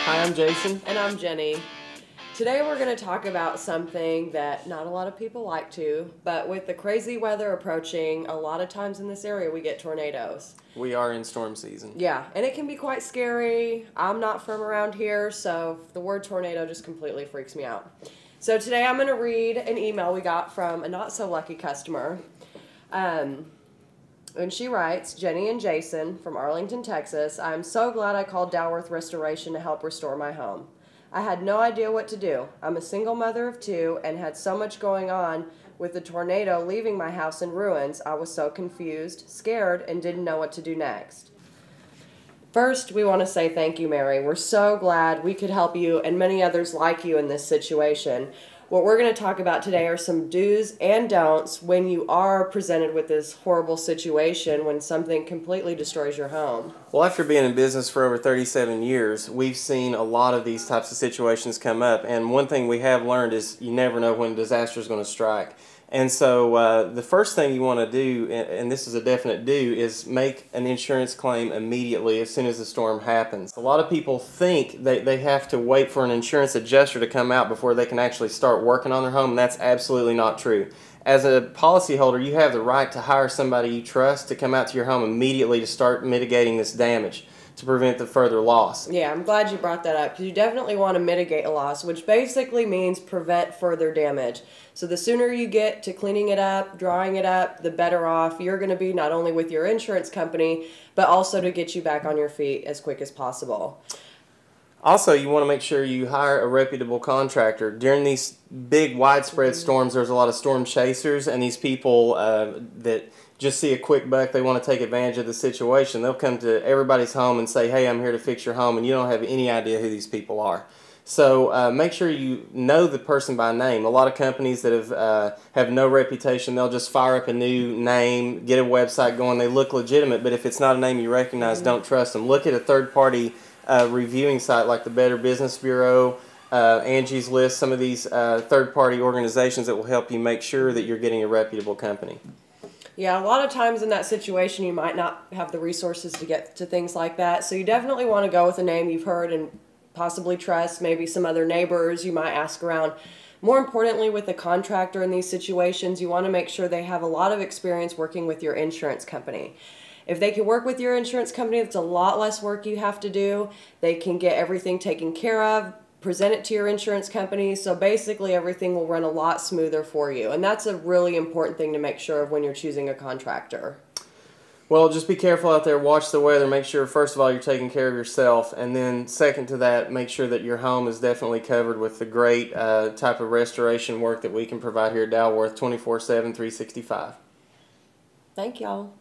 Hi, I'm Jason. And I'm Jenny. Today we're going to talk about something that not a lot of people like to, but with the crazy weather approaching, a lot of times in this area we get tornadoes. We are in storm season. Yeah, and it can be quite scary. I'm not from around here, so the word tornado just completely freaks me out. So today I'm going to read an email we got from a not-so-lucky customer. And she writes, Jenny and Jason from Arlington, Texas, I'm so glad I called Dalworth Restoration to help restore my home. I had no idea what to do. I'm a single mother of two and had so much going on with the tornado leaving my house in ruins. I was so confused, scared, and didn't know what to do next. First, we want to say thank you, Mary. We're so glad we could help you and many others like you in this situation. What we're going to talk about today are some do's and don'ts when you are presented with this horrible situation when something completely destroys your home. Well, after being in business for over 37 years, we've seen a lot of these types of situations come up. And one thing we have learned is you never know when disaster is going to strike. And so the first thing you want to do, and this is a definite do, is make an insurance claim immediately as soon as the storm happens. A lot of people think they have to wait for an insurance adjuster to come out before they can actually start working on their home, and that's absolutely not true. As a policyholder, you have the right to hire somebody you trust to come out to your home immediately to start mitigating this damage, to prevent the further loss. Yeah, I'm glad you brought that up because you definitely want to mitigate a loss, which basically means prevent further damage. So the sooner you get to cleaning it up, drawing it up, the better off you're going to be, not only with your insurance company, but also to get you back on your feet as quick as possible. Also, you want to make sure you hire a reputable contractor. During these big, widespread storms, there's a lot of storm chasers, and these people that just see a quick buck, they want to take advantage of the situation. They'll come to everybody's home and say, hey, I'm here to fix your home, and you don't have any idea who these people are. So make sure you know the person by name. A lot of companies that have no reputation, they'll just fire up a new name, get a website going. They look legitimate, but if it's not a name you recognize, don't trust them. Look at a third-party reviewing site like the Better Business Bureau, Angie's List, some of these third-party organizations that will help you make sure that you're getting a reputable company. Yeah, a lot of times in that situation you might not have the resources to get to things like that. So you definitely want to go with a name you've heard and possibly trust, maybe some other neighbors you might ask around. More importantly, with a contractor in these situations, you want to make sure they have a lot of experience working with your insurance company. If they can work with your insurance company, it's a lot less work you have to do. They can get everything taken care of, present it to your insurance company, so basically everything will run a lot smoother for you. And that's a really important thing to make sure of when you're choosing a contractor. Well, just be careful out there. Watch the weather. Make sure, first of all, you're taking care of yourself. And then second to that, make sure that your home is definitely covered with the great type of restoration work that we can provide here at Dalworth 24/7, 365. Thank y'all.